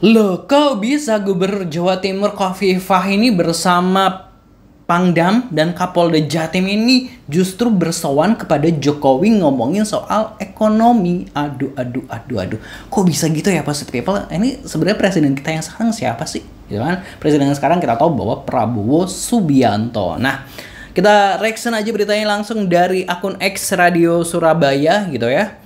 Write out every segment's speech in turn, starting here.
Loh, kok bisa Gubernur Jawa Timur Khofifah ini bersama Pangdam dan Kapolda Jatim ini justru bersowan kepada Jokowi ngomongin soal ekonomi. Aduh, aduh, aduh, aduh. Kok bisa gitu ya, Positive People? Ini sebenarnya presiden kita yang sekarang siapa sih? Gitu kan? Presiden yang sekarang kita tahu bahwa Prabowo Subianto. Nah, kita reaction aja beritanya langsung dari akun X Radio Surabaya gitu ya.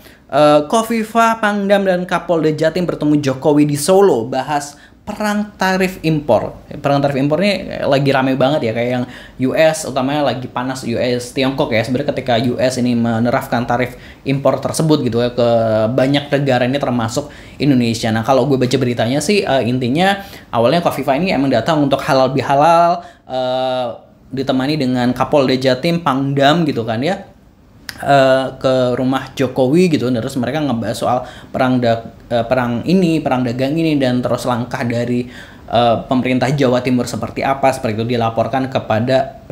Khofifah, Pangdam, dan Kapolda Jatim bertemu Jokowi di Solo bahas perang tarif impor. Perang tarif impor ini lagi rame banget ya, kayak yang US, utamanya lagi panas US Tiongkok ya. Sebenarnya ketika US ini menerapkan tarif impor tersebut gitu ya ke banyak negara ini termasuk Indonesia. Nah, kalau gue baca beritanya sih intinya awalnya Khofifah ini emang datang untuk halal bihalal, ditemani dengan Kapolda Jatim, Pangdam gitu kan ya, ke rumah Jokowi gitu. Terus mereka ngebahas soal perang dagang ini dan terus langkah dari pemerintah Jawa Timur seperti apa, seperti itu dilaporkan kepada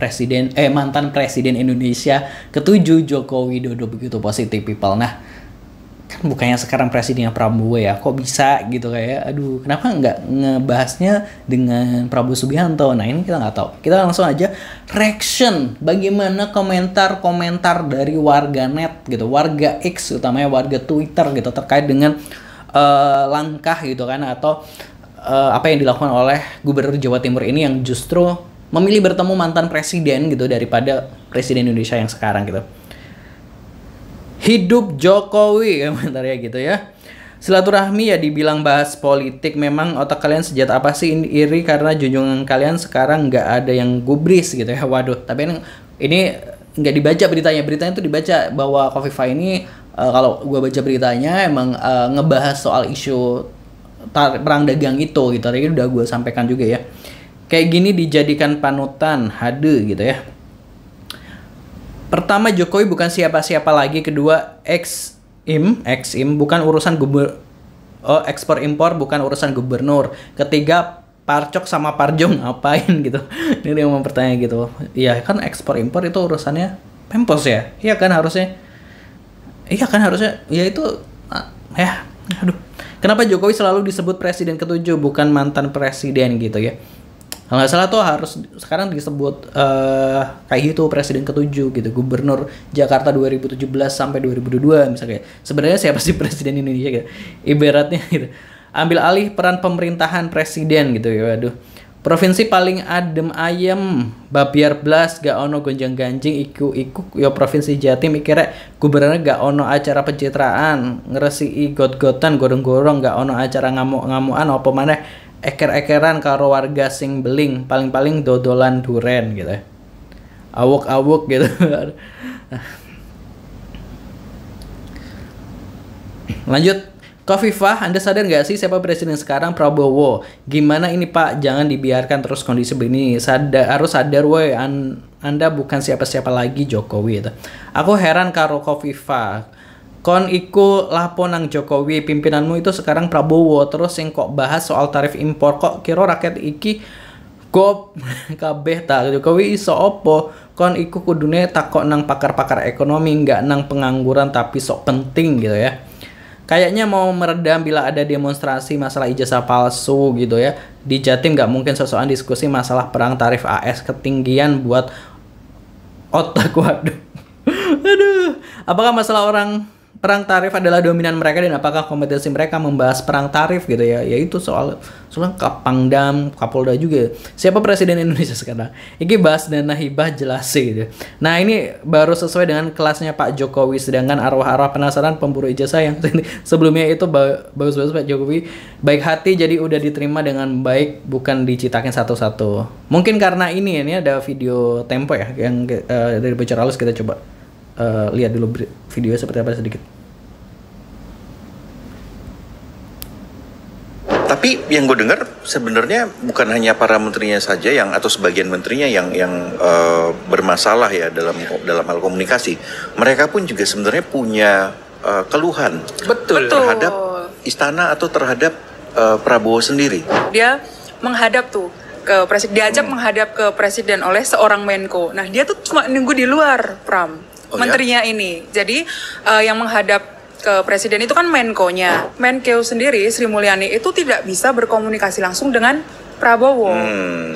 mantan presiden Indonesia ketujuh Joko Widodo. Begitu, Positive People. Nah, kan bukannya sekarang presidennya Prabowo ya, kok bisa gitu kayak aduh, kenapa nggak ngebahasnya dengan Prabowo Subianto? Nah, ini kita nggak tahu. Kita langsung aja reaction bagaimana komentar-komentar dari warga net gitu, warga X, utamanya warga Twitter gitu, terkait dengan langkah gitu kan, atau apa yang dilakukan oleh Gubernur Jawa Timur ini yang justru memilih bertemu mantan presiden gitu daripada presiden Indonesia yang sekarang gitu. Hidup Jokowi, komentarnya gitu ya. Silaturahmi ya dibilang bahas politik. Memang otak kalian sejat apa sih? Iri karena junjungan kalian sekarang nggak ada yang gubris gitu ya. Waduh, tapi ini nggak dibaca beritanya. Beritanya itu dibaca bahwa Khofifah ini kalau gue baca beritanya emang ngebahas soal isu perang dagang itu gitu. Tadi udah gue sampaikan juga ya. Kayak gini dijadikan panutan, hade gitu ya. Pertama, Jokowi bukan siapa-siapa lagi. Kedua, eksim bukan urusan ekspor impor bukan urusan gubernur. Ketiga, Parcok sama Parjong ngapain gitu. Ini yang mempertanya gitu. Iya kan, ekspor impor itu urusannya Pempos ya. Iya kan harusnya. Ya itu ya. Aduh. Kenapa Jokowi selalu disebut presiden ketujuh bukan mantan presiden gitu ya? Kalau nggak salah tuh harus sekarang disebut kayak gitu, presiden ketujuh gitu, Gubernur Jakarta 2017 sampai 2022 misalnya. Sebenarnya siapa sih presiden Indonesia gitu? Ibaratnya gitu. Ambil alih peran pemerintahan presiden gitu ya. Waduh. Provinsi paling adem ayem, babiar blas, gak ono gonjang ganjing, iku yo provinsi Jatim kira gubernur gak ono acara pencitraan, ngeresi got-gotan, gorong-gorong, gak ono acara ngamuk-ngamukan, apa maneh eker-ekeran karo warga sing beling, paling-paling dodolan duren gitu. Awuk-awuk gitu. Lanjut. Khofifah, Anda sadar nggak sih siapa presiden sekarang? Prabowo. Gimana ini Pak? Jangan dibiarkan terus kondisi begini. Harus sadar woi, Anda bukan siapa-siapa lagi Jokowi gitu. Aku heran karo Khofifah. Kon iku lapo nang Jokowi, pimpinanmu itu sekarang Prabowo, terus yang kok bahas soal tarif impor, kok kira rakyat iki gop kabeh ta Jokowi iso opo? Kon iku kudune takok nang pakar-pakar ekonomi, nggak nang pengangguran tapi sok penting gitu ya. Kayaknya mau meredam bila ada demonstrasi masalah ijazah palsu gitu ya. Di Jatim nggak mungkin sosokan diskusi masalah perang tarif AS, ketinggian buat otak. Waduh. Aduh. Apakah masalah perang tarif adalah dominan mereka, dan apakah kompetensi mereka membahas perang tarif gitu ya? Yaitu soal Pangdam, Kapolda juga. Siapa presiden Indonesia sekarang? Ini bahas dana hibah jelas sih gitu. Nah, ini baru sesuai dengan kelasnya Pak Jokowi, sedangkan arwah-arwah penasaran pemburu ijazah yang sebelumnya itu bagus-bagus Pak Jokowi baik hati, jadi udah diterima dengan baik, bukan dicitakin satu-satu. Mungkin karena ini ada video Tempo ya yang dari Bocor Halus. Kita coba lihat dulu video seperti apa sedikit. Tapi yang gue dengar sebenarnya bukan hanya para menterinya saja atau sebagian menterinya yang bermasalah ya dalam hal komunikasi. Mereka pun juga sebenarnya punya keluhan. Betul. Terhadap istana atau terhadap Prabowo sendiri. Dia menghadap tuh ke presiden, diajak menghadap ke presiden oleh seorang Menko. Nah, dia tuh cuma nunggu di luar, Pram. Menterinya ini. Jadi yang menghadap ke presiden itu kan Menko-nya. Menkeu sendiri Sri Mulyani itu tidak bisa berkomunikasi langsung dengan Prabowo,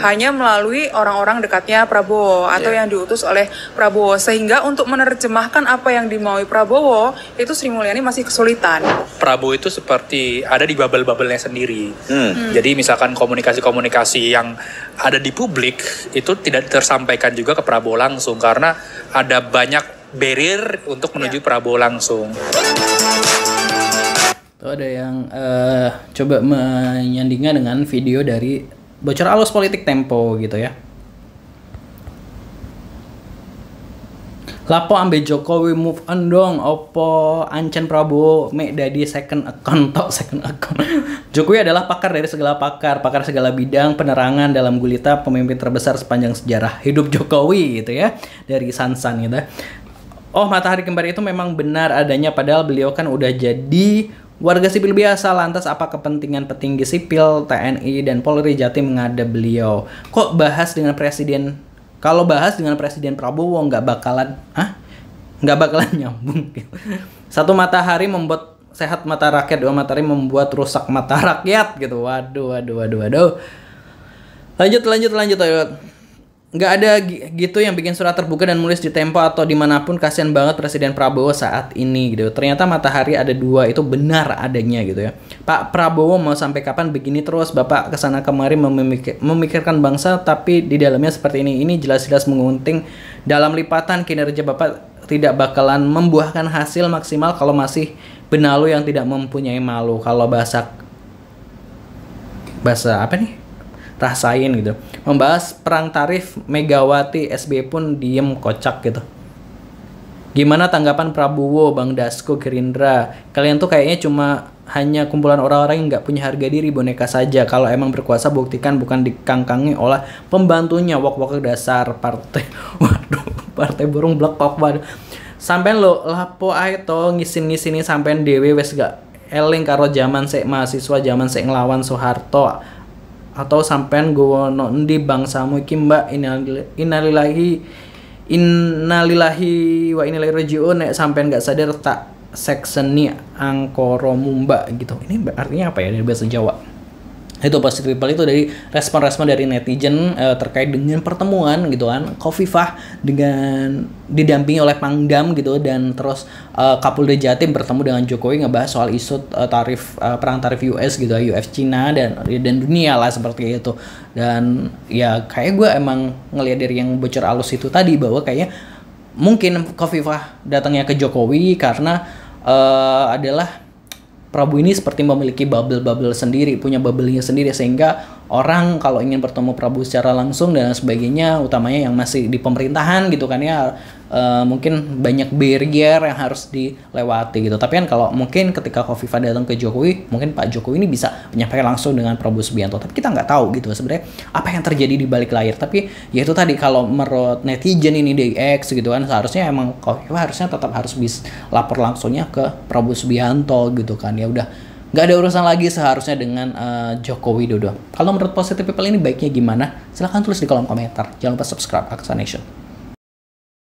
hanya melalui orang-orang dekatnya Prabowo atau yang diutus oleh Prabowo, sehingga untuk menerjemahkan apa yang dimaui Prabowo itu Sri Mulyani masih kesulitan. Prabowo itu seperti ada di bubble-bubble-nya sendiri. Jadi misalkan komunikasi-komunikasi yang ada di publik itu tidak tersampaikan juga ke Prabowo langsung karena ada banyak barrier untuk menuju Prabowo langsung. Tuh ada yang coba menyandingkan dengan video dari Bocor Alus Politik Tempo gitu ya. Lapo ambe Jokowi move on dong, opo ancen Prabowo mek dadi second account. Jokowi adalah pakar dari segala pakar segala bidang penerangan dalam gulita pemimpin terbesar sepanjang sejarah hidup Jokowi gitu ya, dari Sansan gitu. Oh, matahari kembar itu memang benar adanya padahal beliau kan udah jadi warga sipil biasa, lantas apa kepentingan petinggi sipil, TNI, dan Polri Jatim menghadap beliau? Kok bahas dengan presiden? Kalau bahas dengan Presiden Prabowo nggak bakalan nyambung. Satu matahari membuat sehat mata rakyat, dua matahari membuat rusak mata rakyat gitu. Waduh. Lanjut. Nggak ada gitu yang bikin surat terbuka dan nulis di Tempo atau dimanapun. Kasian banget Presiden Prabowo saat ini gitu. Ternyata matahari ada dua, itu benar adanya gitu ya. Pak Prabowo mau sampai kapan begini terus? Bapak kesana kemari memikirkan bangsa tapi di dalamnya seperti ini. Ini jelas-jelas mengunting dalam lipatan. Kinerja Bapak tidak bakalan membuahkan hasil maksimal kalau masih benalu yang tidak mempunyai malu. Kalau bahasa apa nih? Rasain gitu. Membahas perang tarif Megawati, SBY pun diem kocak gitu. Gimana tanggapan Prabowo, Bang Dasko, Gerindra? Kalian tuh kayaknya cuma hanya kumpulan orang-orang yang nggak punya harga diri, boneka saja. Kalau emang berkuasa buktikan, bukan dikangkangi oleh pembantunya. Wok-wok dasar partai. Waduh, partai burung blekok. Waduh. Sampean lo lapo ae to ngisin-ngisini sampean dhewe wis gak eling karo zaman sek mahasiswa, zaman sek nglawan Soeharto. Atau sampean gowono endi bangsamu iki mbak, innalillahi wa inna ilaihi rajiun. Nek sampean gak sadar tak sekseni angkoromu mbak gitu. Ini artinya apa ya dari bahasa Jawa? Itu positif people itu dari respon-respon dari netizen terkait dengan pertemuan gitu kan Khofifah dengan didampingi oleh Pangdam gitu, dan terus Kapolda Jatim bertemu dengan Jokowi ngebahas soal isu perang tarif US gitu, US Cina dan dunia lah seperti itu. Dan ya kayak gue emang ngelihat dari yang bocor alus itu tadi bahwa kayaknya mungkin Khofifah datangnya ke Jokowi karena adalah Prabowo ini seperti memiliki bubble sendiri, punya bubble-nya sendiri, sehingga orang kalau ingin bertemu Prabowo secara langsung dan sebagainya, utamanya yang masih di pemerintahan gitu kan ya, mungkin banyak barrier yang harus dilewati gitu. Tapi kan kalau mungkin ketika Khofifah datang ke Jokowi, mungkin Pak Jokowi ini bisa menyampaikan langsung dengan Prabowo Subianto. Tapi kita nggak tahu gitu sebenarnya apa yang terjadi di balik layar. Tapi ya itu tadi, kalau menurut netizen ini di X gitu kan, seharusnya emang Khofifah harusnya tetap harus bisa lapor langsungnya ke Prabowo Subianto gitu kan. Ya udah, nggak ada urusan lagi seharusnya dengan Joko Widodo. Kalau menurut Positive People ini baiknya gimana? Silahkan tulis di kolom komentar. Jangan lupa subscribe Aksa Nation.